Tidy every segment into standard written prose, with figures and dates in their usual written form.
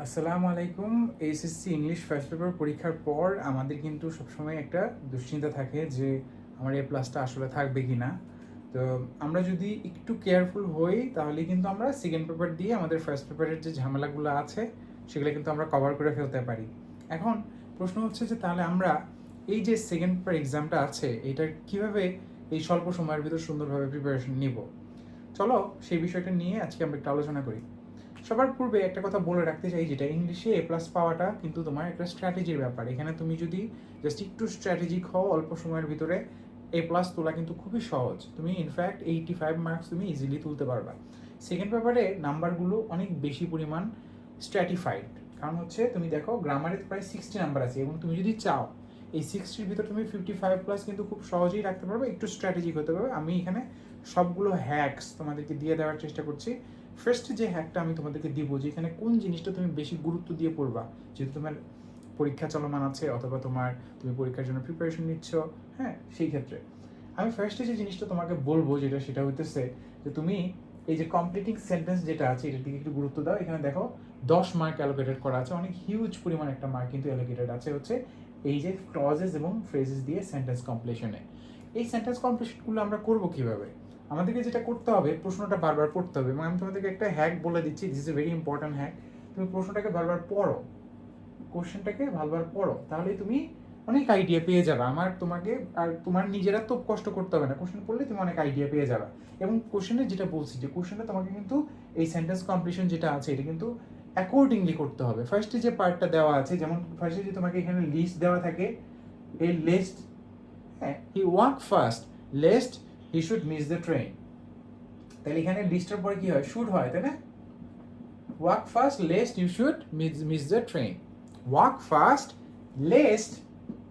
আসসালামু আলাইকুম। HSC English first paper পরীক্ষার পর আমাদের কিন্তু সবসময় একটা দুশ্চিন্তা থাকে যে আমার এ প্লাসটা আসলে থাকবে কি না। তো আমরা যদি একটু কেয়ারফুল হই তাহলে কিন্তু আমরা সেকেন্ড পেপার দিয়ে আমাদের ফার্স্ট পেপারের যে ঝামেলাগুলো আছে সেগুলো কিন্তু আমরা কভার করে ফেলতে পারি। এখন প্রশ্ন হচ্ছে যে তাহলে আমরা এই যে সেকেন্ড পেপার এক্সামটা আছে এটা কিভাবে এই স্বল্প সময়ের ভিতর সুন্দরভাবে প্রিপারেশন নিব। চলো সেই বিষয়টা নিয়ে আজকে আমরা একটু আলোচনা করি। সবার পূর্বে একটা কথা বলে রাখতে চাই, যেটা ইংলিশে এ প্লাস পাওয়াটা কিন্তু তোমার একটা স্ট্র্যাটেজির ব্যাপার। এখানে তুমি যদি জাস্ট একটু স্ট্র্যাটেজিক হও অল্প সময়ের ভিতরে এ প্লাস তোলা কিন্তু খুবই সহজ। তুমি ইনফ্যাক্ট 85 মার্কস তুমি ইজিলি তুলতে পারবা। সেকেন্ড পেপারে নাম্বারগুলো অনেক বেশি পরিমাণ স্ট্র্যাটিফাইড, কারণ হচ্ছে তুমি দেখো গ্রামারে প্রায় 60 নাম্বার আছে এবং তুমি যদি চাও এই 60-র ভিতর তুমি 55 প্লাস কিন্তু খুব সহজেই রাখতে পারবে, একটু স্ট্র্যাটেজিক হতে পারবে। আমি এখানে সবগুলো হ্যাকস তোমাদেরকে দিয়ে দেওয়ার চেষ্টা করছি। ফার্স্ট যে হ্যাকটা আমি তোমাদেরকে দিব, যে এখানে কোন জিনিসটা তুমি বেশি গুরুত্ব দিয়ে পড়বা, যেহেতু তোমার পরীক্ষা চলমান আছে অথবা তুমি পরীক্ষার জন্য প্রিপারেশন নিচ্ছ, হ্যাঁ, সেই ক্ষেত্রে আমি ফার্স্টে যে জিনিসটা তোমাকে বলবো সেটা হইতেছে যে তুমি এই যে কমপ্লিটিং সেন্টেন্স যেটা আছে এটার দিকে একটু গুরুত্ব দাও। এখানে দেখো 10 মার্ক অ্যালোকেটেড করা আছে, অনেক হিউজ পরিমাণ একটা মার্ক কিন্তু অ্যালোকেটেড আছে হচ্ছে এই যে ক্লজেস এবং ফ্রেজেস দিয়ে সেন্টেন্স কমপ্লিশনে। এই সেন্টেন্স কমপ্লিশনগুলো আমরা করবো কিভাবে? আমাদেরকে যেটা করতে হবে, প্রশ্নটা বারবার পড়তে হবে এবং আমি তোমাদেরকে একটা হ্যাক বলে দিচ্ছি, this is a very important hack. তুমি প্রশ্নটাকে বারবার পড়ো, কোশ্চেনটাকে ভালোবার পড়ো, তাহলেই তুমি অনেক আইডিয়া পেয়ে যাবে। তোমাকে আর তোমার নিজেরা তো কষ্ট করতে হবে না, কোশ্চেন পড়লে তুমি অনেক আইডিয়া পেয়ে যাবে। এবং কোশ্চেনে যেটা বলছি যে কোশ্চেনে তোমাকে কিন্তু এই সেন্টেন্স কমপ্লিশন যেটা আছে এটা কিন্তু অ্যাকর্ডিংলি করতে হবে। ফার্স্টে যে পার্টটা দেওয়া আছে, যেমন ফার্স্টে যে তোমাকে এখানে লিস্ট দেওয়া থাকে, এই লিস্ট, হ্যাঁ, হি walk fast lest he should miss the train. তাহলে এখানে লিস্টের পরে কি হয়? শুড হয়, তাই না? Walk fast lest you should miss the train. Walk fast lest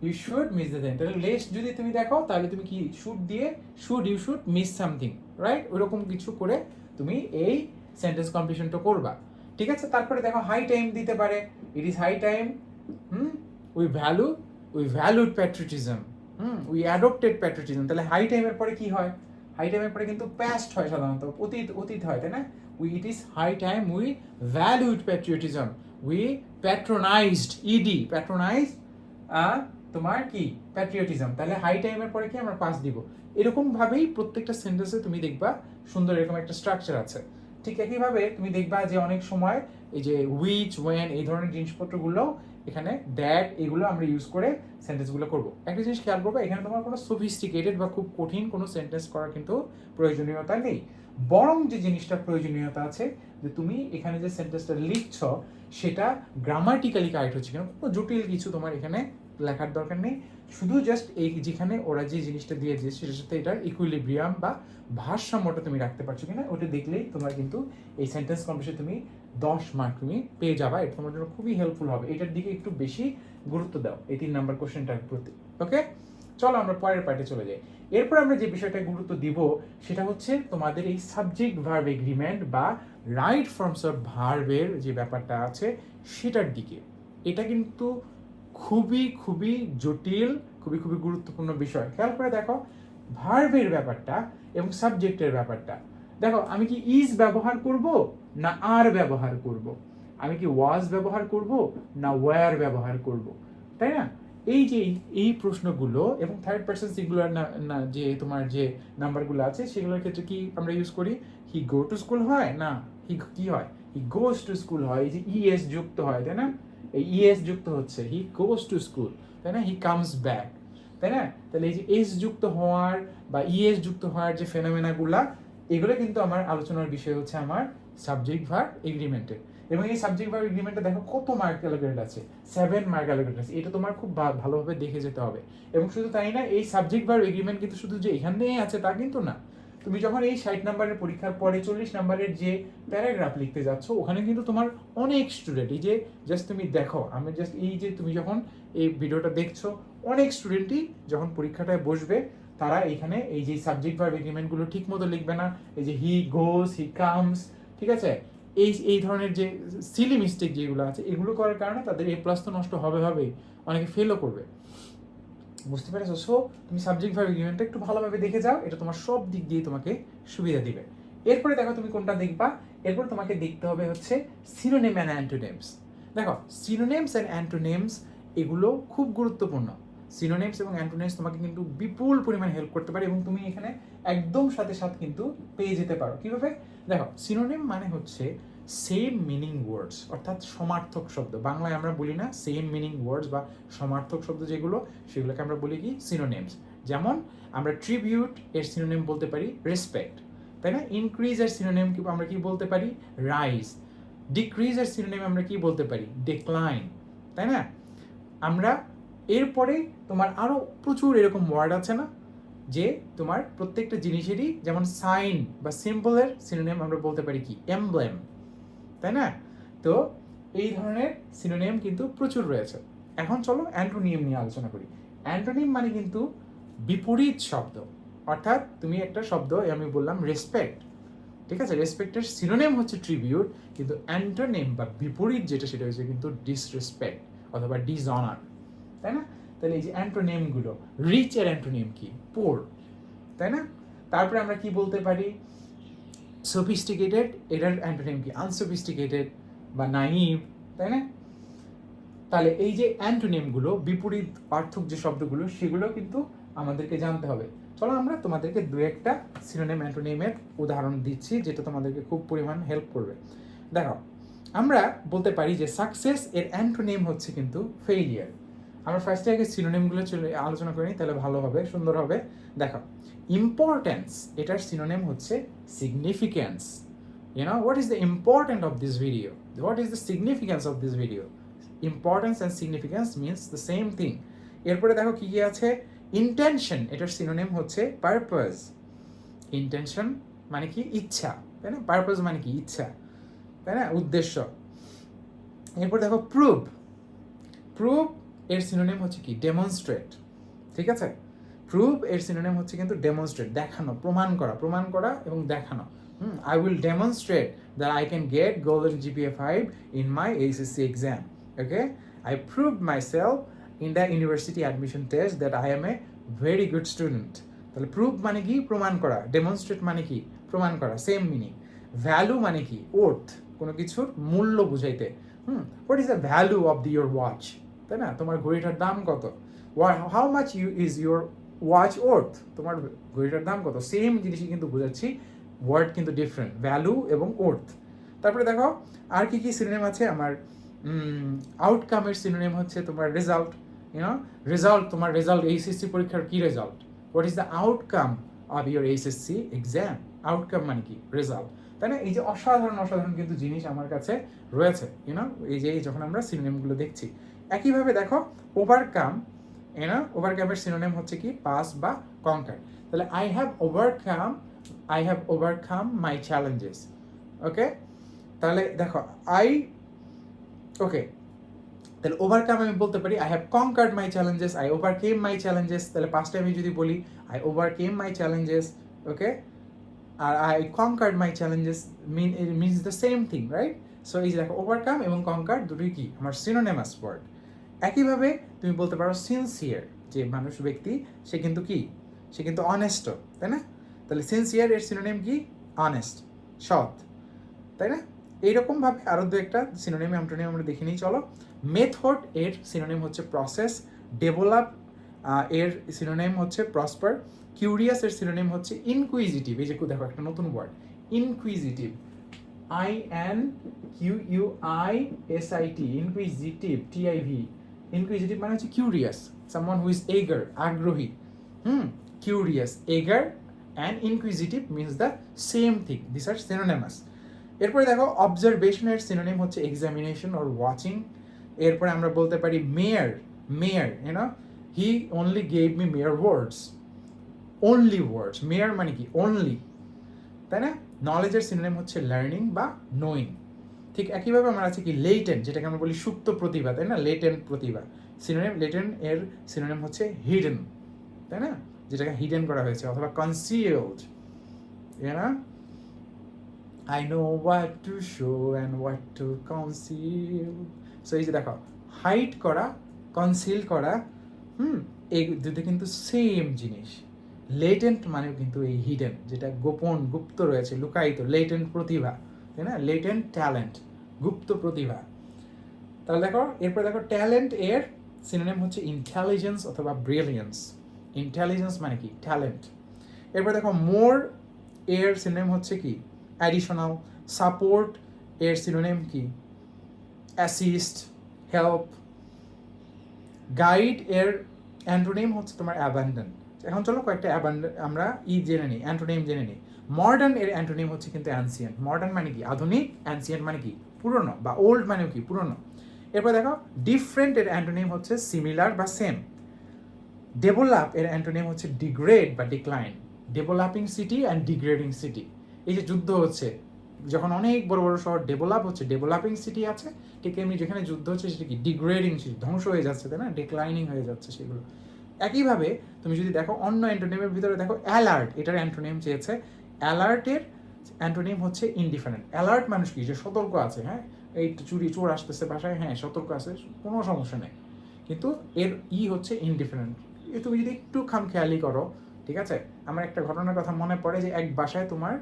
you should miss the train. তাহলে লেস্ট যদি তুমি দেখো তাহলে তুমি কি শুড দিয়ে should you should miss something, right? ওইরকম কিছু করে তুমি এই সেন্টেন্স কমপ্লিশনটা করবা, ঠিক আছে? তারপরে দেখো হাই টাইম দিতে পারে, it is high time, we value we valued patriotism, we adopted patriotism. তাহলে হাই টাইমের পরে কি হয়? হাই টাইমের পরে কিন্তু পাস্ট হয়, সাধারণত অতীত অতীত হয়, তাই না? It is high time we valued patriotism, we patronised, ED patronise তোমার কি প্যাট্রিয়টিজম। তাহলে হাই টাইমের পরে কি আমরা পাস দিব। এরকম ভাবেই প্রত্যেকটা সেন্টেন্সে তুমি দেখবা সুন্দর এরকম একটা স্ট্রাকচার আছে। ঠিক একইভাবে তুমি দেখবা যে অনেক সময় এই যে উইচ, ওয়েন, এই ধরনের জিনিসপত্রগুলো এখানে দ্যাট, এগুলো আমরা ইউজ করে সেন্টেন্সগুলো করবো। একটা জিনিস খেয়াল করবো, এখানে তোমার কোনো সফিস্টিকেটেড বা খুব কঠিন কোনো সেন্টেন্স করার কিন্তু প্রয়োজনীয়তা নেই। বরং যে জিনিসটা প্রয়োজনীয়তা আছে, যে তুমি এখানে যে সেন্টেন্সটা লিখছ সেটা গ্রামাটিক্যালি কারেক্ট হচ্ছে কিনা, কোনো জটিল কিছু তোমার এখানে লেখার দরকার নেই। শুধু জাস্ট এই যেখানে ওরা যে জিনিসটা দিয়েছে সেটার সাথে এটার ইকুইলিব্রিয়াম বা ভারসাম্যটা তুমি রাখতে পারছো কিনা ওটা দেখলেই তোমার কিন্তু এই সেন্টেন্স কমপ্লিশনে তুমি 10 মার্ক তুমি পেয়ে যাবা। এটা তোমার জন্য খুবই হেল্পফুল হবে। এটার দিকে একটু বেশি গুরুত্ব দাও এই 3 নাম্বার কোশ্চেনটার প্রতি। ওকে, চলো আমরা পরের পার্টে চলে যাই। এরপর আমরা যে বিষয়টা গুরুত্ব দিব সেটা হচ্ছে তোমাদের এই সাবজেক্ট ভার্ব এগ্রিমেন্ট বা রাইট ফর্মস অফ ভার্বের যে ব্যাপারটা আছে সেটার দিকে। এটা কিন্তু খুবই খুবই জটিল, খুবই খুবই গুরুত্বপূর্ণ বিষয়। খেয়াল করে দেখো ভার্বের ব্যাপারটা এবং সাবজেক্টের ব্যাপারটা। দেখো আমি কি ইজ ব্যবহার করব না আর ব্যবহার করব, আমি কি ওয়াজ ব্যবহার করব না ওয়্যার ব্যবহার করব, তাই না? এই যে এই প্রশ্নগুলো এবং থার্ড পার্সন সিঙ্গুলার না যে তোমার যে নাম্বারগুলো আছে সেগুলোর ক্ষেত্রে কি আমরা ইউজ করি? হি গো টু স্কুল হয় না, হি কি হয়? হি গোস টু স্কুল হয়। এই যে ইএস যুক্ত হয়, তাই না? এই ইএস যুক্ত হচ্ছে, হি গোস টু স্কুল, তাই না? হি কামস ব্যাক, তাই না? তাহলে এই যে এস যুক্ত হওয়ার বা ইএস যুক্ত হওয়ার যে ফেনোমেনাগুলা, এগুলো কিন্তু আমার আলোচনার বিষয় হচ্ছে আমার সাবজেক্ট ভার্ব এগ্রিমেন্টে। এবং এই সাবজেক্ট ভার্ব এগ্রিমেন্টে দেখো কত মার্ক অ্যালোকেটেড আছে, 7 মার্ক অ্যালোকেটেড আছে। এটা তোমার খুব ভালোভাবে দেখে যেতে হবে। এবং শুধু তাই না, এই সাবজেক্ট ভার্ব এগ্রিমেন্ট কিন্তু শুধু যে এখানেই আছে তা কিন্তু না। তুমি যখন এই 60 নাম্বারের পরীক্ষার পরে 40 নাম্বারের যে প্যারাগ্রাফ লিখতে যাচ্ছ ওখানে কিন্তু তোমার অনেক স্টুডেন্ট, এই যে জাস্ট তুমি দেখো, আমি জাস্ট এই যে তুমি যখন এই ভিডিওটা দেখছো, অনেক স্টুডেন্টই যখন পরীক্ষাটায় বসবে তারা এখানে এই যে সাবজেক্ট ভার্ব এগ্রিমেন্টগুলো ঠিক মতো লিখবে না। এই যে হি গোস, হি কামস, ঠিক আছে, এই ধরনের যে সিলি মিস্টেক যেগুলো আছে এগুলো করার কারণে তাদের এ প্লাস তো নষ্ট হবেই, অনেকে ফেলও করবে। বুঝতে পেরেছো? সো তুমি সাবজেক্ট ভার্ব এগ্রিমেন্টটা একটু ভালোভাবে দেখে যাও, এটা তোমার সব দিক দিয়ে তোমাকে সুবিধা দিবে। এরপরে দেখো তুমি কোনটা দেখবা। এরপর তোমাকে দেখতে হবে হচ্ছে সিনোনিম অ্যান্ড অ্যান্টোনিমস। দেখো সিনোনিমস অ্যান্ড অ্যান্টোনিমস এগুলো খুব গুরুত্বপূর্ণ। সিনোনিমস এবং অ্যান্টোনিমস তোমাকে কিন্তু বিপুল পরিমাণ হেল্প করতে পারে এবং তুমি এখানে একদম সাথে সাথে কিন্তু পেয়ে যেতে পারো। কীভাবে? দেখো সিনোনিম মানে হচ্ছে সেম মিনিং ওয়ার্ডস, অর্থাৎ সমার্থক শব্দ। বাংলায় আমরা বলি না সেম মিনিং ওয়ার্ডস বা সমার্থক শব্দ যেগুলো, সেগুলোকে আমরা বলি কি সিনোনিমস। যেমন আমরা ট্রিবিউট এর সিনোনিম বলতে পারি রেসপেক্ট, তাই না? ইনক্রিজ এর সিনোনিম আমরা কি বলতে পারি? রাইজ। ডিক্রিজ এর সিনোনিম আমরা কি বলতে পারি? ডিক্লাইন, তাই না? আমরা এরপরে তোমার আরও প্রচুর এরকম ওয়ার্ড আছে না, যে তোমার প্রত্যেকটা জিনিসেরই, যেমন সাইন বা সিম্বলের সিনোনিম আমরা বলতে পারি কি? এমব্লেম, তাই না? তো এই ধরনের সিনোনিম কিন্তু প্রচুর রয়েছে। এখন চলো অ্যান্টোনিম নিয়ে আলোচনা করি। অ্যান্টোনিম মানে কিন্তু বিপরীত শব্দ, অর্থাৎ তুমি একটা শব্দ, আমি বললাম রেসপেক্ট, ঠিক আছে? রেসপেক্টের সিনোনিম হচ্ছে ট্রিবিউট, কিন্তু অ্যান্টোনিম বা বিপরীত যেটা, সেটা হচ্ছে কিন্তু ডিসরেসপেক্ট অথবা ডিসঅনার, তাই না? তাহলে এই যে অ্যান্টোনিমগুলো, রিচ এর অ্যান্টোনিম কি? পোর, তাই না? তারপরে আমরা কি বলতে পারি? সফিস্টিকেটেড, এটার অ্যান্টোনিম কি? আনসফিস্টিকেটেড বা নাইভ, তাই না? তাহলে এই যে অ্যান্টোনিমগুলো, বিপরীত পার্থক যে শব্দগুলো, সেগুলো কিন্তু আমাদেরকে জানতে হবে। চলো আমরা তোমাদেরকে দু একটা সিনোনিম অ্যান্টোনিমের উদাহরণ দিচ্ছি, যেটা তোমাদেরকে খুব পরিমাণ হেল্প করবে। দেখো আমরা বলতে পারি যে সাকসেস এর অ্যান্টোনিম হচ্ছে কিন্তু ফেইলিয়ার। আমরা ফার্স্টে আগে সিনোনিমগুলো চলে আলোচনা করি, তাহলে ভালো হবে, সুন্দর হবে। দেখো ইম্পর্টেন্স, এটার সিনোনিম হচ্ছে significance. You know, what is the important of this video? What is the significance of this video? Importance and significance means the same thing. এরপরে দেখো কি কি আছে? ইন্টেনশন, এটার সিনোনিম হচ্ছে পারপাস। ইন্টেনশন মানে কি? ইচ্ছা, তাই না? পারপাস মানে কি? ইচ্ছা, তাই না? উদ্দেশ্য। এরপর দেখো প্রুভ, প্রুভ এর সিনোনিম হচ্ছে কি? ডেমনস্ট্রেট, ঠিক আছে? প্রুভ এর সিনোনিম হচ্ছে কিন্তু ডেমনস্ট্রেট, দেখানো, প্রমাণ করা, প্রমাণ করা এবং দেখানো। I will demonstrate that I can get golden GPA 5 in my ACC exam. Okay? I proved myself in the university admission test that I am a very good student. তাহলে প্রুভ মানে কি? প্রমাণ করা। ডেমনস্ট্রেট মানে কি? প্রমাণ করা, same meaning. Value মানে কি? ওর্থ, কোনো কিছুর মূল্য বুঝাইতে। What is the value of your watch, তাই না? তোমার ঘড়িটার দাম কত? How much is your watch worth, তোমার ঘড়িটার দাম কত? সেম জিনিসই কিন্তু বোঝাচ্ছি, ওয়ার্ড কিন্তু ডিফারেন্ট, ভ্যালু এবং ওর্থ। তারপরে দেখো আর কি কি সিনোনিম আছে আমার। আউটকামের সিনোনিম হচ্ছে তোমার রেজাল্ট। ইউনো, রেজাল্ট, তোমার রেজাল্ট, এইচএসসি পরীক্ষার কি result? What is the outcome of your HSC exam? Outcome মানে কি? রেজাল্ট, তাই না? এই যে অসাধারণ অসাধারণ কিন্তু জিনিস আমার কাছে রয়েছে, ইউনো, এই যে যখন আমরা সিনোনিমগুলো দেখছি। একইভাবে দেখো ওভারকাম, ইউনো, ওভারকামের সিনোনিম হচ্ছে কি? পাস বা কনকার। তাহলে I have overcome my challenges. ওকে, তাহলে দেখো ওকে, তাহলে ওভারকাম আমি বলতে পারি I have conquered my challenges, I overcame my challenges। তাহলে পাস্ট টাইমে যদি বলি I overcame my challenges, okay, আর I conquered my challenges it means the same thing, right? So এই যে দেখো ওভারকাম এবং কনকার দুটোই কি? আমার সিনোনিমাস ওয়ার্ড। একইভাবে তুমি বলতে পারো সিনসিয়ার, যে মানুষ, ব্যক্তি, সে কিন্তু কি? সে কিন্তু অনেস্ট, তাই না? তাহলে সিনসিয়ার এর সিনোনিম কি? অনেস্ট, সৎ, তাই না? এইরকমভাবে আরও দু একটা সিনোনিম অ্যান্টোনিম আমরা দেখে নিই, চলো। মেথড এর সিনোনিম হচ্ছে প্রসেস। ডেভেলপ এর সিনোনিম হচ্ছে প্রসপার। কিউরিয়াস এর সিনোনিম হচ্ছে ইনকুইজিটিভ। এই যে দেখো একটা নতুন word, inquisitive, INQUISIT, inquisitive, TIV। Inquisitive মানে হচ্ছে কিউরিয়াস, সামওয়ান হু ইজ এগার, আগ্রহী। কিউরিয়াস, এগার and inquisitive means the same thing. These are synonymous. এরপরে দেখো অবজারভেশনের সিনোনিম হচ্ছে এক্সামিনেশন অর ওয়াচিং। এরপরে আমরা বলতে পারি mere, you know, he only gave me mere words, only words. Mere মানে কি? অনলি, তাই না? নলেজের সিনোনিম হচ্ছে লার্নিং বা নোয়িং। ঠিক একইভাবে আমরা আছে কি? লেটেন্ট, যেটাকে আমরা বলি সুপ্ত প্রতিভা, তাই না? লেটেন্ট প্রতিভা, সিনোনিম লেটেন্ট এর সিনোনিম হচ্ছে হিডেন, তাই না? যেটাকে হিডেন করা হয়েছে, অথবা concealed, you know, I know what to show and what to conceal. So এই যে দেখো হাইড করা, কনসিল করা, এই দুটো কিন্তু সেম জিনিস। লেটেন্ট মানেও কিন্তু এই হিডেন, যেটা গোপন, গুপ্ত রয়েছে, লুকায়িত, লেটেন্ট প্রতিভা, তাই না? লেটেন্ট ট্যালেন্ট, গুপ্ত প্রতিভা। তাহলে দেখো এরপর দেখো ট্যালেন্ট এর সিনোনিম হচ্ছে ইন্টেলিজেন্স অথবা ব্রিলিয়েন্স। ইন্টেলিজেন্স মানে কি? ট্যালেন্ট। এরপর দেখো মোর এর সিনোনিম হচ্ছে কি? অ্যাডিশনাল। সাপোর্ট এর সিনোনিম কি? Assist, help. গাইড এর অ্যান্টোনিম হচ্ছে তোমার অ্যাবান্ডন। এখন চলো কয়েকটা আমরা জেনে নিই, অ্যান্টোনিম জেনে নিই। মডার্ন এর অ্যান্টোনিম হচ্ছে কিন্তু অ্যানসিয়েন্ট। মডার্ন মানে কি? আধুনিক। অ্যানসিয়েন্ট মানে কি? পুরনো বা ওল্ড মানেও কি? পুরনো। এরপর দেখো ডিফারেন্ট এর অ্যান্টোনিম হচ্ছে সিমিলার বা সেম। ডেভেলপ এর অ্যান্টোনিম হচ্ছে ডিগ্রেড বা decline. Developing city and degrading city. এই যে যুদ্ধ হচ্ছে, যখন অনেক বড় বড় শহর ডেভেলপ হচ্ছে, ডেভেলপিং সিটি আছে, ঠিক এমনি যেখানে যুদ্ধ হচ্ছে সেটা কি? ডিগ্রেডিং সিটি, ধ্বংস হয়ে যাচ্ছে, তাই না? ডিক্লাইনিং হয়ে যাচ্ছে সেগুলো। একইভাবে তুমি যদি দেখো অন্য অ্যান্টোনিমের ভিতরে দেখো অ্যালার্ট, এটার অ্যান্টোনিম চেয়েছে। অ্যালার্টের অ্যান্টোনিম হচ্ছে ইনডিফারেন্ট। অ্যালার্ট মানুষ কি? যে সতর্ক আছে, হ্যাঁ এই চোর আসতেছে বাসায়, হ্যাঁ সতর্ক আছে, কোনো সমস্যা নেই। কিন্তু এর হচ্ছে ইনডিফারেন্ট। তুমি যদি একটু খামখেয়ালি করো, ঠিক আছে? আমার একটা ঘটনার কথা মনে পড়ে যে এক বাসায় তোমার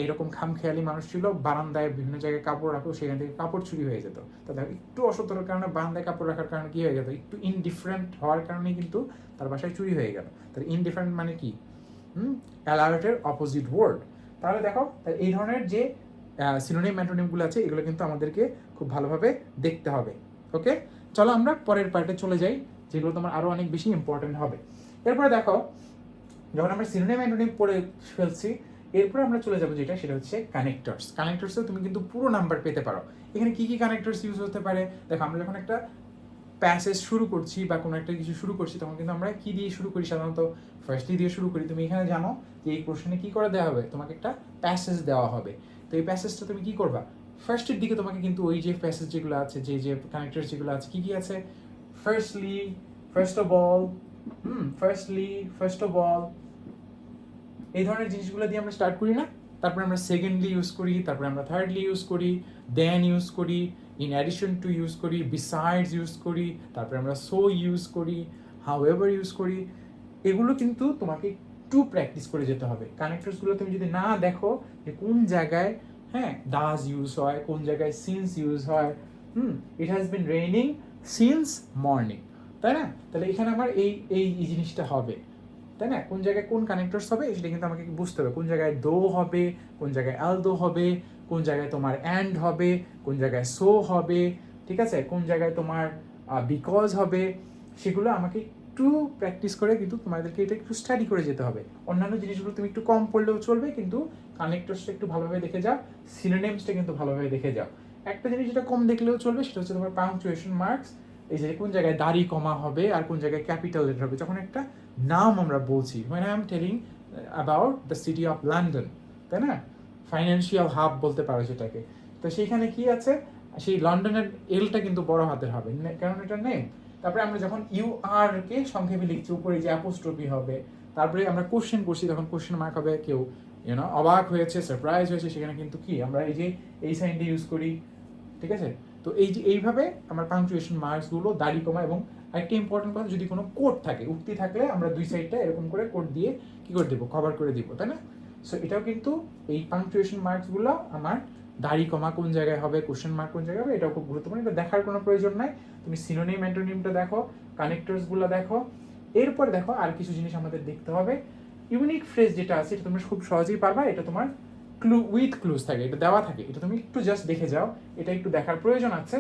এরকম খামখেয়ালি মানুষ ছিল, বারান্দায় বিভিন্ন জায়গায় কাপড় রাখো, সেখান থেকে কাপড় চুরি হয়ে যেত। তো দেখো একটু অসতর্কের কারণে বারান্দায় কাপড় রাখার কারণে কি হয়ে যেত? একটু ইনডিফারেন্ট হওয়ার কারণে কিন্তু তার বাসায় চুরি হয়ে গেল। তাহলে ইনডিফারেন্ট মানে কি? অ্যালার্টের অপোজিট ওয়ার্ড। তাহলে দেখো এই ধরনের যে সিনোনিম অ্যান্টোনিমগুলো আছে এগুলো কিন্তু আমাদেরকে খুব ভালোভাবে দেখতে হবে। ওকে, চলো আমরা পরের পার্টে চলে যাই, যেগুলো তোমার আরও অনেক বেশি ইম্পর্টেন্ট হবে। এরপরে দেখো যখন আমরা সিনোনিম অ্যান্টোনিম পড়ে ফেলছি, এরপরে আমরা চলে যাবো যেটা, সেটা হচ্ছে কানেক্টরস। কানেক্টরসেও তুমি কিন্তু পুরো নাম্বার পেতে পারো। এখানে কি কি কানেক্টরস ইউজ হতে পারে? দেখো আমরা যখন একটা প্যাসেজ শুরু করছি বা কোনো একটা কিছু শুরু করছি, তখন কিন্তু আমরা কি দিয়ে শুরু করি? সাধারণত ফার্স্টলি দিয়ে শুরু করি। তুমি এখানে জানো যে এই কোশ্চেনে কি করে দেওয়া হবে? তোমাকে একটা প্যাসেজ দেওয়া হবে। তো এই প্যাসেজটা তুমি কি করবা? ফার্স্টের দিকে তোমাকে কিন্তু ওই যে প্যাসেজ যেগুলো আছে, যে কানেক্টর যেগুলো আছে, কি কি আছে? Firstly, first of all, first of all, এই ধরনের জিনিসগুলো দিয়ে আমরা স্টার্ট করি না? তারপরে আমরা সেকেন্ডলি ইউজ করি, তারপরে আমরা থার্ডলি ইউজ করি, দেন ইউজ করি, ইন অ্যাডিশন টু ইউজ করি, বিসাইডস ইউজ করি, তারপরে আমরা সো ইউজ করি, হাউ এভার ইউজ করি। এগুলো কিন্তু তোমাকে একটু প্র্যাকটিস করে যেতে হবে। কানেক্টরসগুলো তুমি যদি না দেখো যে কোন জায়গায় হ্যাঁ ডাজ ইউজ হয়, কোন জায়গায় সিন্স ইউজ হয়, it has been raining since morning, তাই না? তাহলে এখানে আমার এই জিনিসটা হবে, তাই না? কোন জায়গায় কোন কানেক্টরস হবে সেটা কিন্তু আমাকে বুঝতে হবে। কোন জায়গায় দো হবে, কোন জায়গায় অ্যালদো হবে, কোন জায়গায় তোমার অ্যান্ড হবে, কোন জায়গায় সো হবে, ঠিক আছে? কোন জায়গায় তোমার বিকজ হবে, সেগুলো আমাকে একটু প্র্যাকটিস করে কিন্তু তোমাদেরকে এটা একটু স্টাডি করে যেতে হবে। অন্যান্য জিনিসগুলো তুমি একটু কম পড়লেও চলবে, কিন্তু কানেক্টরসটা একটু ভালোভাবে দেখে যাও, সিনোনিমসটা কিন্তু ভালোভাবে দেখে যাও। একটা জিনিস যেটা কম দেখলেও চলবে, সেটা হচ্ছে তোমার পাংচুয়েশন মার্কস। এই যে কোন জায়গায় দাড়ি কমা হবে আর কোন জায়গায় ক্যাপিটাল লেটার হবে, যখন একটা নাম আমরা বলছি, when I am telling about the city of London, তাই না? ফাইন্যান্সিয়াল হাব বলতে পারো সেটাকে। তো সেইখানে কি আছে? সেই লন্ডনের এলটা কিন্তু বড় হাতের হবে, কারণ এটা নেম। তারপরে আমরা যখন ইউ আর কে সংক্ষেপে লিখছি, উপরে যে অ্যাপোস্ট্রফি হবে, তারপরে আমরা কোশ্চেন করছি, তখন কোশ্চেন মার্ক হবে। কেউ অবাক হয়েছে, সারপ্রাইজ হয়েছে, সেখানে কিন্তু কি আমরা এই যে এই সাইনটা ইউজ করি, ঠিক আছে? তো এই যে এইভাবে আমার পাংচুয়েশন মার্কসগুলো দাড়ি কমা। এবং একটা ইম্পর্টেন্ট কথা, যদি কোনো কোড থাকে, উক্তি থাকলে আমরা দুই সাইডটা এরকম করে কোড দিয়ে কি করে দেবো? কভার করে দিব, তাই না? সো এটাও কিন্তু এই পাংচুয়েশন মার্কসগুলো আমার দাড়ি কমা কোন জায়গায় হবে, কোশ্চেন মার্ক কোন জায়গায় হবে, এটাও খুব গুরুত্বপূর্ণ। এটা দেখার কোনো প্রয়োজন নাই, তুমি সিনোনিম অ্যান্টোনিমটা দেখো, কানেক্টরসগুলো দেখো। এরপর দেখো আর কিছু জিনিস আমাদের দেখতে হবে। ইউনিক ফ্রেজ যেটা আছে এটা তুমি খুব সহজেই পারবা। এটা তোমার উইথ ক্লুজ থাকে, এটা দেওয়া থাকে, এটা তুমি একটু জাস্ট দেখে যাও। এটা একটু দেখার প্রয়োজন আছে,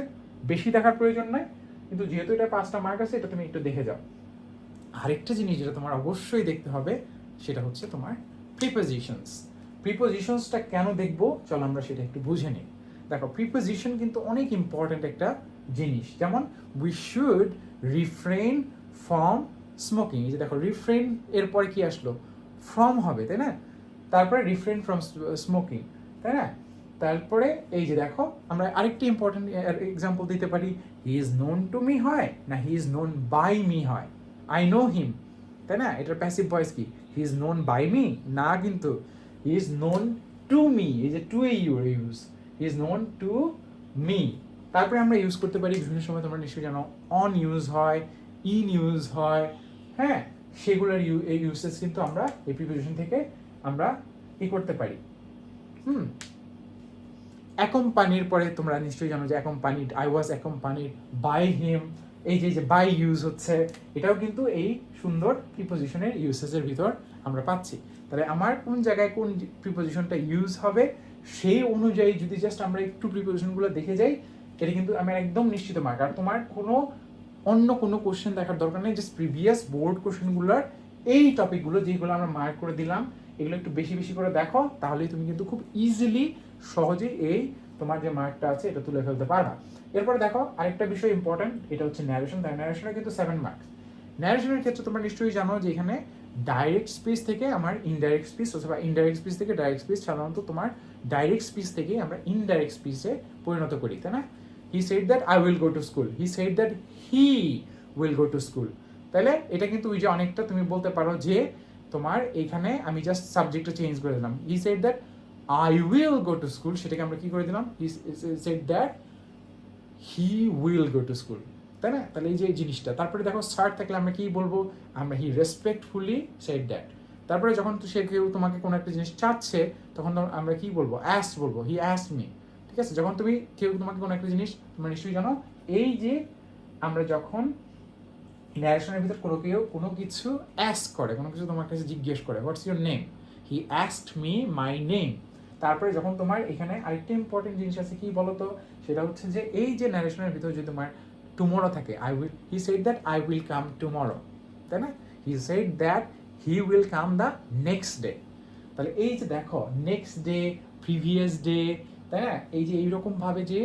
বেশি দেখার প্রয়োজন নাই, কিন্তু যেহেতু এটা 5টা মার্ক আছে, এটা তুমি একটু দেখে যাও। আরেকটা জিনিস যেটা তোমার অবশ্যই দেখতে হবে, সেটা হচ্ছে তোমার প্রিপোজিশনস। প্রিপোজিশনসটা কেন দেখবো, চলো আমরা সেটা একটু বুঝে নিই। দেখো প্রিপোজিশন কিন্তু অনেক ইম্পর্ট্যান্ট একটা জিনিস। যেমন we should refrain from smoking. এই যে দেখো রিফ্রেন এরপরে কি আসলো? ফ্রম হবে, তাই না? তারপরে রিফ্রেন ফ্রম স্মোকিং, তাই না? তারপরে এই যে দেখো আমরা আরেকটি ইম্পর্টেন্ট এক্সাম্পল দিতে পারি। He is known to me হয় না he is known by me হয়? আই নো হিম, তাই না? এটার প্যাসিভ ভয়েস কি? He is known by me না, কিন্তু he is known to me. এই যে টু এ use, he is known to me. তারপরে আমরা ইউজ করতে পারি বিভিন্ন সময়, তোমরা নিশ্চয়ই জানো অন ইউজ হয়, ইন ইউজ হয়, হ্যাঁ সেগুলোর এই ইউসেজ কিন্তু আমরা এই প্রিপোজিশন থেকে আমরা কি করতে পারি। অ্যাকম্পানির পরে তোমরা নিশ্চয়ই জানো যে accompanied, I was accompanied by him, এই যে বাই ইউজ হচ্ছে, এটাও কিন্তু এই সুন্দর প্রিপোজিশনের ইউসেজের ভিতর আমরা পাচ্ছি। তাহলে আমার কোন জায়গায় কোন প্রিপোজিশনটা ইউজ হবে সেই অনুযায়ী যদি জাস্ট আমরা একটু প্রিপোজিশনগুলো দেখে যাই, এটা কিন্তু আমার একদম নিশ্চিত মার্ক। আর তোমার কোনো অন্য কোনো কোশ্চেন দেখার দরকার নেই, জাস্ট প্রিভিয়াস বোর্ড কোশ্চেনগুলোর এই টপিকগুলো যেগুলো আমরা মার্ক করে দিলাম এগুলো একটু বেশি বেশি করে দেখো, তাহলেই তুমি কিন্তু খুব ইজিলি সহজেই এই তোমার যে মার্কটা আছে এটা তুলে ফেলতে পারবা। এরপরে দেখো আরেকটা বিষয় ইম্পর্টেন্ট, এটা হচ্ছে ন্যারেশন। তাই ন্যারেশনে কিন্তু 7 মার্কস। ন্যারেশনের ক্ষেত্রে তোমরা নিশ্চয়ই জানো যে এখানে ডাইরেক্ট স্পিচ থেকে আমার ইনডাইরেক্ট স্পিচ, অথবা ইনডাইরেক্ট স্পিচ থেকে ডাইরেক্ট স্পিচ, সাধারণত তোমার ডাইরেক্ট স্পিচ থেকে আমরা ইনডাইরেক্ট স্পিচে পরিণত করি, তাই না? He said that I will go to school, he said that he will go to school. তাহলে এটা কিন্তু ওই যে অনেকটা তুমি বলতে পারো যে তোমার এখানে আমি জাস্ট সাবজেক্টটা চেঞ্জ করে দিলাম, হি said that I will go to school, সেটাকে আমরা কি করে দিলাম, হি said that he will go to school, তাই না? তাহলে এই যে জিনিসটা, তারপরে দেখো স্যার থাকলে আমরা কি বলবো, আমরা হি রেসপেক্টফুলি সেড দ্যাট। তারপরে যখন সে কেউ তোমাকে কোনো একটা জিনিস চাচ্ছে তখন আমরা কি বলবো, অ্যাস্ক বলবো, হি অ্যাস্ক মি, ঠিক আছে? যখন তুমি কেউ তোমাকে কোনো একটা জিনিস, তোমরা নিশ্চয়ই জানো এই যে আমরা যখন ন্যারেশনের ভিতর কোনো কিছু অ্যাস্ক করে, কোনো কিছু তোমার কাছে জিজ্ঞেস করে, what's your name, he asked me my name. তারপরে যখন তোমার এখানে আরেকটা ইম্পর্টেন্ট জিনিস আছে কি বলতো, সেটা হচ্ছে যে এই যে ন্যারেশনের ভিতর যদি তোমার টুমরো থাকে, I will, he said that I will come tomorrow, তাই না? He said that he will come the next day. তাহলে এই যে দেখো নেক্সট ডে, প্রিভিয়াস ডে, তাই না? এই যে এইরকমভাবে যে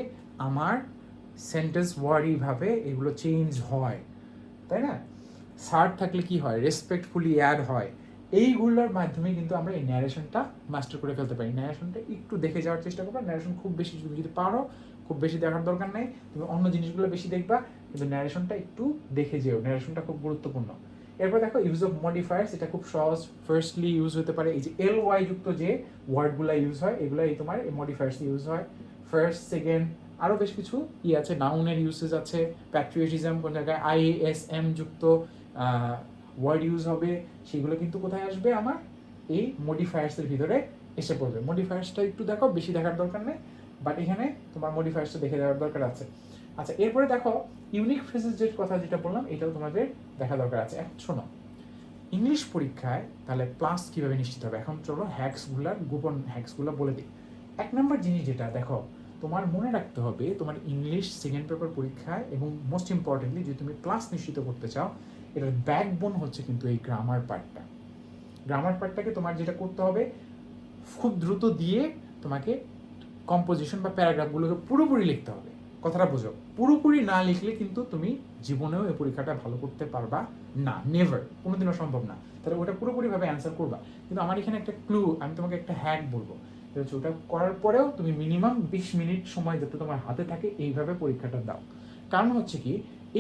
আমার সেন্টেন্স ওয়ার্ড এইভাবে এগুলো চেঞ্জ হয়, তাই না? সার্ট থাকলে কি হয়, রেসপেক্টফুলি অ্যাড হয়। এইগুলোর মাধ্যমে কিন্তু আমরা এই ন্যারেশনটা মাস্টার করে ফেলতে পারি। ন্যারেশনটা একটু দেখে যাওয়ার চেষ্টা করবা, ন্যারেশন খুব বেশি তুমি যদি পারো, খুব বেশি দেখার দরকার নেই, তুমি অন্য জিনিসগুলো বেশি দেখবা, কিন্তু ন্যারেশনটা একটু দেখে যেও, ন্যারেশনটা খুব গুরুত্বপূর্ণ। এরপর দেখো ইউজ অফ মডিফায়ার্স, এটা খুব সহজ। ফার্স্টলি ইউজ হতে পারে এই যে এল ওয়াই যুক্ত যে ওয়ার্ডগুলো ইউজ হয়, এগুলো এই তোমার এই মডিফায়ার্স ইউজ হয়। ফার্স্ট, সেকেন্ড, আরও বেশ কিছু আছে, নাউনের ইউসেজ আছে, প্যাট্রিয়টিজম কোন জায়গায় আইএসএম যুক্ত ওয়ার্ড ইউজ হবে, সেগুলো কিন্তু কোথায় আসবে, আমার এই মডিফায়ার্সের ভিতরে এসে পড়বে। মডিফায়ার্সটা একটু দেখো, বেশি দেখার দরকার নেই, বাট এখানে তোমার মডিফায়ার্সটা দেখে দেওয়ার দরকার আছে। আচ্ছা, এরপরে দেখো ইউনিক ফ্রেজেস যে কথা যেটা বললাম এটাও তোমাদের দেখা দরকার আছে। এখন শোনো, ইংলিশ পরীক্ষায় তাহলে প্লাস কীভাবে নিশ্চিত হবে, এখন চলো হ্যাক্সগুলার, গোপন হ্যাক্সগুলো বলে দিই। 1 নম্বর জিনিস যেটা দেখো, তোমার মনে রাখতে হবে তোমার ইংলিশ সেকেন্ড পেপার পরীক্ষায়, এবং মোস্ট ইম্পর্টেন্টলি যদি তুমি প্লাস নিশ্চিত করতে চাও, এটার ব্যাকবোন হচ্ছে কিন্তু এই গ্রামার পার্টটা। গ্রামার পার্টটাকে তোমার যেটা করতে হবে, খুব দ্রুত দিয়ে তোমাকে কম্পোজিশন বা প্যারাগ্রাফগুলোকে পুরোপুরি লিখতে হবে। কথাটা বোঝো, পুরোপুরি না লিখলে কিন্তু তুমি জীবনেও এই পরীক্ষাটা ভালো করতে পারবা না, নেভার, কোনোদিনও সম্ভব না। তাহলে ওটা পুরোপুরিভাবে অ্যান্সার করবা। কিন্তু আমার এখানে একটা ক্লু, আমি তোমাকে একটা হ্যাক বলবো, ওটা করার পরেও তুমি মিনিমাম 20 মিনিট সময় যাতে তোমার হাতে থাকে এইভাবে পরীক্ষাটা দাও। কারণ হচ্ছে কি,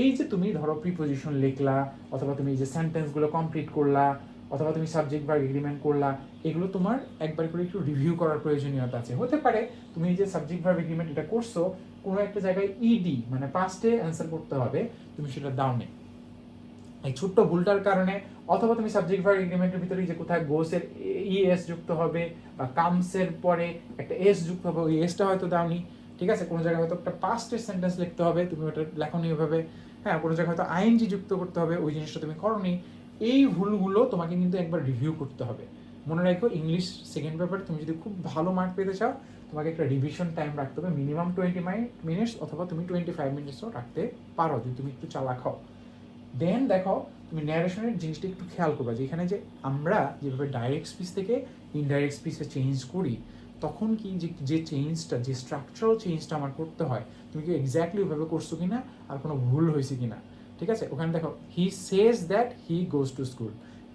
এই যে তুমি ধরো প্রিপোজিশন লিখলা, অথবা তুমি এই যে সেন্টেন্সগুলো কমপ্লিট করলা, অথবা তুমি সাবজেক্ট ভার্ব এগ্রিমেন্ট করলা, এগুলো তোমার একবার করে একটু রিভিউ করার প্রয়োজনীয়তা আছে। হতে পারে তুমি এই যে সাবজেক্ট ভার্ব এগ্রিমেন্ট এটা করছো, কোনো একটা জায়গায় ইডি মানে পাস্টে অ্যান্সার করতে হবে, তুমি সেটা দাও নে, এই ছোট্ট ভুলটার কারণে, অথবা তুমি সাবজেক্ট ভার্ব এগ্রিমেন্টের ভিতরে যে কোথায় গোসের ইএস যুক্ত হবে, বা কামসের পরে একটা এস যুক্ত হবে, ওই এসটা হয়তো দাওনি, ঠিক আছে? কোনো জায়গায় হয়তো একটা পাস্টের সেন্টেন্স লিখতে হবে, তুমি ওটা লেখনি ওইভাবে, হ্যাঁ, কোনো জায়গায় হয়তো আইএনজি যুক্ত করতে হবে, ওই জিনিসটা তুমি করনি। এই ভুলগুলো তোমাকে কিন্তু একবার রিভিউ করতে হবে। মনে রাখো, ইংলিশ সেকেন্ড পেপারে তুমি যদি খুব ভালো মার্ক পেতে চাও, তোমাকে একটা রিভিশন টাইম রাখতে হবে, মিনিমাম 20 মিনিটস, অথবা তুমি 25 মিনিটসও রাখতে পারো যদি তুমি একটু চালাক হও। দেন দেখো, তুমি ন্যারেশনের জিনিসটা একটু খেয়াল করবা, যে এখানে যে আমরা যেভাবে ডাইরেক্ট স্পিচ থেকে ইনডাইরেক্ট স্পিচে চেঞ্জ করি, তখন কি যে চেঞ্জটা, যে স্ট্রাকচারাল চেঞ্জটা আমার করতে হয়, তুমি কি এক্স্যাক্টলি ওইভাবে করছো কিনা, আর কোনো ভুল হয়েছে কিনা, ঠিক আছে? ওখানে দেখো he says that he goes to school,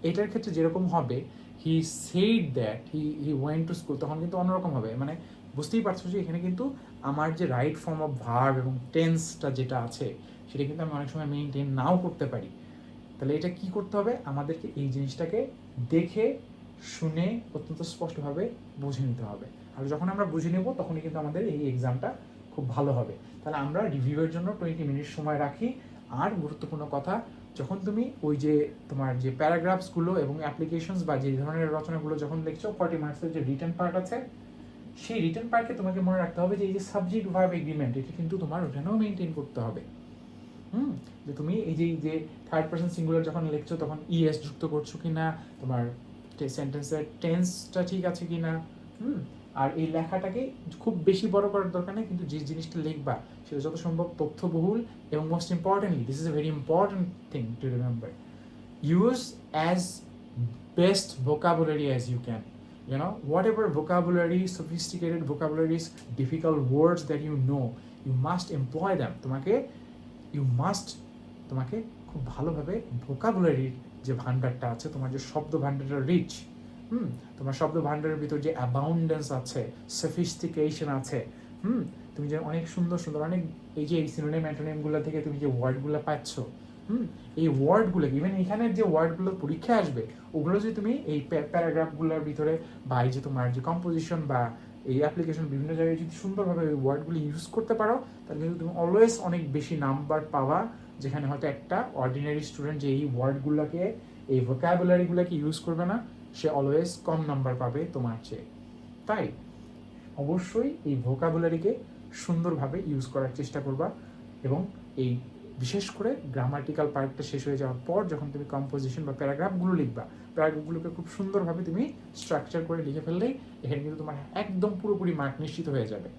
এটার ক্ষেত্রে যেরকম হবে he said that he went to school, তখন কিন্তু অন্যরকম হবে। মানে বুঝতেই পারছো যে এখানে কিন্তু আমার যে রাইট ফর্ম অফ ভার্ব এবং টেন্সটা যেটা আছে, সেটা কিন্তু আমি অনেক সময় মেনটেন নাও করতে পারি। তাহলে এটা কি করতে হবে, আমাদেরকে এই জিনিসটাকে দেখে শুনে অত্যন্ত স্পষ্টভাবে বুঝে নিতে হবে। আর যখন আমরা বুঝে নেব, তখনই কিন্তু আমাদের এই এক্সামটা খুব ভালো হবে। তাহলে আমরা রিভিউয়ের জন্য 20 মিনিট সময় রাখি। আর গুরুত্বপূর্ণ কথা, যখন তুমি ওই যে তোমার যে প্যারাগ্রাফসগুলো এবং অ্যাপ্লিকেশনস বা যে ধরনের রচনাগুলো যখন লিখছো, 40 মার্কসের যে রিটেন পার্ট আছে, সেই রিটেন পার্টে তোমাকে মনে রাখতে হবে যে এই যে সাবজেক্ট ভার্ব এগ্রিমেন্ট, এটা কিন্তু তোমার ওখানেও মেনটেন করতে হবে। যে তুমি এই যে থার্ড পারসন সিঙ্গুলার যখন লিখছো তখন ইএস যুক্ত করছো কি না, তোমার সেন্টেন্সের টেন্সটা ঠিক আছে কি না। আর এই লেখাটাকে খুব বেশি বড় করার দরকার নেই, কিন্তু যে জিনিসটা লিখবা সেটা যত সম্ভব তথ্যবহুল, এবং most importantly, this is a very important thing to remember, use as best vocabulary as you can. You know, whatever vocabulary, sophisticated vocabularies, difficult words that you know, you must employ them. তোমাকে খুব ভালোভাবে ভোকাবুলারির যে ভান্ডারটা আছে, তোমার যে শব্দ ভান্ডারটা rich, তোমার শব্দ ভান্ডারের ভিতর যে অ্যাবাউন্ডেন্স আছে, সফিস্টিকেশন আছে, তুমি যে অনেক সুন্দর সুন্দর অনেক এই যে এই সিনোনিম অ্যান্টোনিমগুলো থেকে তুমি যে ওয়ার্ডগুলো পাচ্ছ, এই ওয়ার্ডগুলো ইভেন এখানের যে ওয়ার্ডগুলো পরীক্ষায় আসবে, ওগুলো যদি তুমি এই প্যারাগ্রাফগুলোর ভিতরে বা এই যে তোমার যে কম্পোজিশন বা এই অ্যাপ্লিকেশন বিভিন্ন জায়গায় যদি সুন্দরভাবে ওই ওয়ার্ডগুলো ইউজ করতে পারো, তাহলে কিন্তু তুমি অলওয়েজ অনেক বেশি নাম্বার পাওয়া, যেখানে হয়তো একটা অর্ডিনারি স্টুডেন্ট যে এই ওয়ার্ডগুলোকে, এই ভোকাবুলারিগুলোকে ইউজ করবে না, সে অলওয়েজ কম নাম্বার পাবে তোমার চেয়ে। তাই অবশ্যই এই ভোকাবুলারিকে সুন্দরভাবে ইউজ করার চেষ্টা করবা, এবং এই বিশেষ করে গ্রামাটিক্যাল পার্টটা শেষ হয়ে যাওয়ার পর যখন তুমি কম্পোজিশন বা প্যারাগ্রাফগুলো লিখবা, প্যারাগ্রাফগুলোকে খুব সুন্দরভাবে তুমি স্ট্রাকচার করে লিখে ফেললেই এখানে কিন্তু তোমার একদম পুরোপুরি মার্ক নিশ্চিত হয়ে যাবে।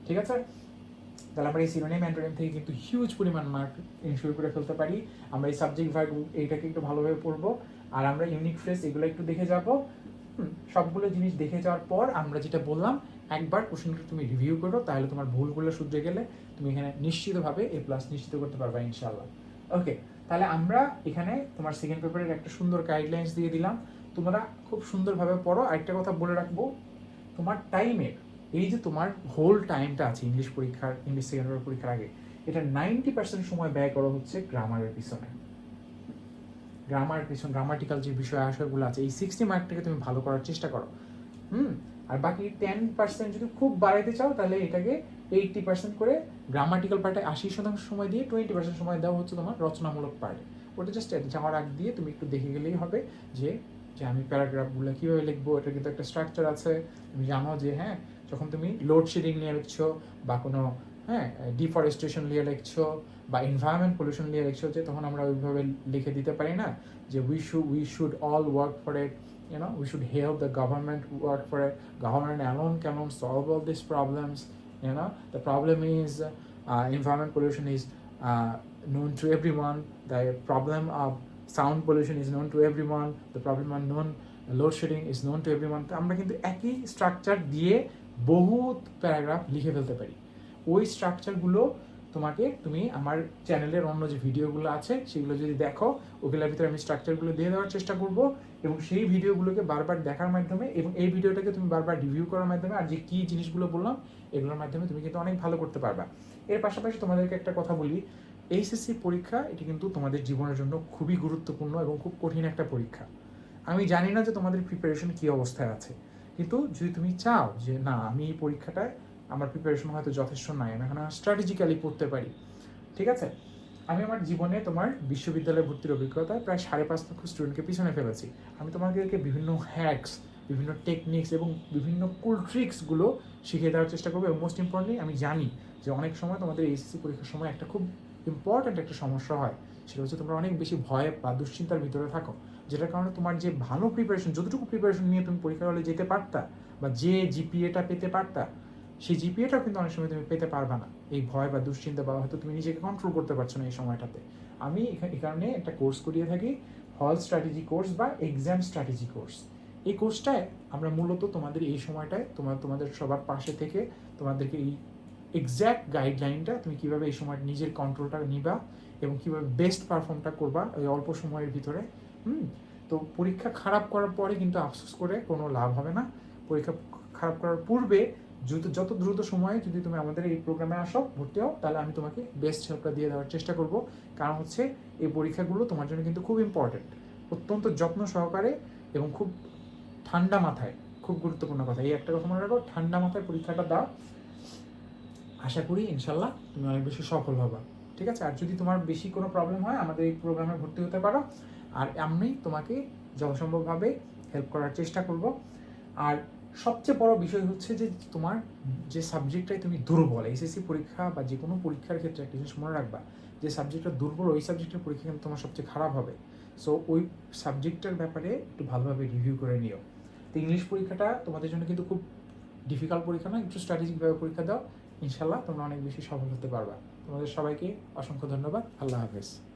ঠিক আছে? তাহলে আমরা এই সিনোনিম অ্যান্টোনিম থেকে কিন্তু হিউজ পরিমাণ মার্ক ইনশিওর করে ফেলতে পারি। আমরা এই সাবজেক্ট ভার্ব এইটাকে একটু ভালোভাবে পড়বো, আর আমরা ইউনিক ফ্রেজ এগুলো একটু দেখে যাব। সবগুলো জিনিস দেখে যাওয়ার পর আমরা যেটা বললাম, একবার কোশ্চেনটা তুমি রিভিউ করো, তাহলে তোমার ভুলগুলো শুধরে গেলে তুমি এখানে নিশ্চিতভাবে এ প্লাস নিশ্চিত করতে পারবে ইনশাআল্লাহ। ওকে, তাহলে আমরা এখানে তোমার সেকেন্ড পেপারের একটা সুন্দর গাইডলাইন্স দিয়ে দিলাম, তোমরা খুব সুন্দরভাবে পড়ো। আরেকটা কথা বলে রাখবো, তোমার টাইমের এই যে তোমার হোল টাইমটা আছে ইংলিশ পরীক্ষার, ইংলিশ সেকেন্ড পেপার পরীক্ষার আগে, এটা 90% সময় ব্যয় করা হচ্ছে গ্রামারের পিছনে। গ্রামাটিক্যাল যে বিষয় আশয়গুলো আছে, এই 60 মার্কটাকে তুমি ভালো করার চেষ্টা করো। আর বাকি 10% যদি খুব বাড়াইতে চাও, তাহলে এটাকে 80% করে গ্রামাটিক্যাল পার্টে 80% সময় দিয়ে 20% সময় দেওয়া হচ্ছে তোমার রচনামূলক পার্টে। ওটা জাস্ট যাওয়ার আগ দিয়ে তুমি একটু দেখে গেলেই হবে যে যে আমি প্যারাগ্রাফগুলো কীভাবে লিখবো, এটা কিন্তু একটা স্ট্রাকচার আছে। তুমি জানো যে হ্যাঁ, যখন তুমি লোডশেডিং নিয়ে লিখছো বা কোনো ডিফরেস্টেশন নিয়ে লিখছো বা এনভায়রনমেন্ট পলিউশন নিয়ে লিখছো, যে তখন আমরা ওইভাবে লিখে দিতে পারি না যে we should all work for it, we should help the government work for it. Government alone cannot solve all these problems. The problem is environment pollution is known to everyone. The problem of sound pollution is known to everyone. The problem of load shedding is known to everyone. তো আমরা কিন্তু একই structure দিয়ে বহুত paragraph লিখে ফেলতে পারি। ওই স্ট্রাকচারগুলো তুমি আমার চ্যানেলের অন্য যে ভিডিওগুলো আছে সেগুলো যদি দেখো, ওগুলোর ভিতরে আমি স্ট্রাকচারগুলো দিয়ে দেওয়ার চেষ্টা করব, এবং সেই ভিডিওগুলোকে বারবার দেখার মাধ্যমে এবং এই ভিডিওটাকে তুমি বারবার রিভিউ করার মাধ্যমে আর যে কী জিনিসগুলো বললাম এগুলোর মাধ্যমে তুমি কিন্তু অনেক ভালো করতে পারবা। এর পাশাপাশি তোমাদেরকে একটা কথা বলি, এইচএসসি পরীক্ষা এটি কিন্তু তোমাদের জীবনের জন্য খুবই গুরুত্বপূর্ণ এবং খুব কঠিন একটা পরীক্ষা। আমি জানি না যে তোমাদের প্রিপারেশন কী অবস্থায় আছে, কিন্তু যদি তুমি চাও যে না আমি এই পরীক্ষাটায় আমার প্রিপারেশন হয়তো যথেষ্ট নাই, আমি এখন স্ট্র্যাটেজিক্যালি পড়তে পারি, ঠিক আছে? আমি আমার জীবনে তোমার বিশ্ববিদ্যালয়ে ভর্তির অভিজ্ঞতায় প্রায় 5.5 লক্ষ স্টুডেন্টকে পিছনে ফেলেছি। আমি তোমাদেরকে বিভিন্ন হ্যাকস, বিভিন্ন টেকনিক্স এবং বিভিন্ন কুল ট্রিক্সগুলো শিখিয়ে দেওয়ার চেষ্টা করবো। এবং মোস্ট ইম্পর্টেন্টলি আমি জানি যে অনেক সময় তোমাদের এইচএসসি পরীক্ষার সময় একটা খুব ইম্পর্ট্যান্ট একটা সমস্যা হয়, সেটা হচ্ছে তোমরা অনেক বেশি ভয় বা দুশ্চিন্তার ভিতরে থাকো, যেটার কারণে তোমার যে ভালো প্রিপারেশন, যতটুকু প্রিপারেশন নিয়ে তুমি পরীক্ষার হলে যেতে পারতা বা যে জিপিএটা পেতে পারতা, সেই জিপিএটাও কিন্তু অনেক সময় তুমি পেতে পারবে না, এই ভয় বা দুশ্চিন্তা বা হয়তো তুমি নিজেকে কন্ট্রোল করতে পারছো না এই সময়টাতে। আমি এই কারণে একটা কোর্স করিয়ে থাকি, হল স্ট্র্যাটেজি কোর্স বা এক্সাম স্ট্র্যাটেজি কোর্স। এই কোর্সটায় আমরা মূলত তোমাদের এই সময়টায় তোমাদের সবার পাশে থেকে তোমাদেরকে এই এক্স্যাক্ট গাইডলাইনটা, তুমি কীভাবে এই সময় নিজের কন্ট্রোলটা নিবা এবং কীভাবে বেস্ট পারফর্মটা করবা ওই অল্প সময়ের ভিতরে। তো পরীক্ষা খারাপ করার পরে কিন্তু আফসোস করে কোনো লাভ হবে না। পরীক্ষা খারাপ করার পূর্বে যত দ্রুত সময়ে যদি তুমি আমাদের এই প্রোগ্রামে আসো, ভর্তি হও, তাহলে আমি তোমাকে বেস্ট হেল্পটা দিয়ে দেওয়ার চেষ্টা করব। কারণ হচ্ছে এই পরীক্ষাগুলো তোমার জন্য কিন্তু খুব ইম্পর্টেন্ট, অত্যন্ত যত্ন সহকারে এবং খুব ঠান্ডা মাথায়, খুব গুরুত্বপূর্ণ কথা, এই একটা কথা মনে রাখো, ঠান্ডা মাথায় পরীক্ষাটা দাও। আশা করি ইনশাল্লাহ তুমি অনেক বেশি সফল হবা, ঠিক আছে? আর যদি তোমার বেশি কোনো প্রবলেম হয় আমাদের এই প্রোগ্রামে ভর্তি হতে পারো, আর আমি তোমাকে যথাসম্ভবভাবে হেল্প করার চেষ্টা করব। আর সবচেয়ে বড় বিষয় হচ্ছে যে তোমার যে সাবজেক্টটাই তুমি দুর্বল, এসএসসি পরীক্ষা বা যে কোনো পরীক্ষার ক্ষেত্রে একটা জিনিস মনে রাখবা, যে সাবজেক্টটা দুর্বল ওই সাবজেক্টের পরীক্ষা কিন্তু তোমার সবচেয়ে খারাপ হবে। সো ওই সাবজেক্টটার ব্যাপারে একটু ভালোভাবে রিভিউ করে নিও। তো ইংলিশ পরীক্ষাটা তোমাদের জন্য কিন্তু খুব ডিফিকাল্ট পরীক্ষা না, একটু স্ট্র্যাটেজিকভাবে পরীক্ষা দাও, ইনশাল্লাহ তোমরা অনেক বেশি সফল হতে পারবা। তোমাদের সবাইকে অসংখ্য ধন্যবাদ। আল্লাহ হাফেজ।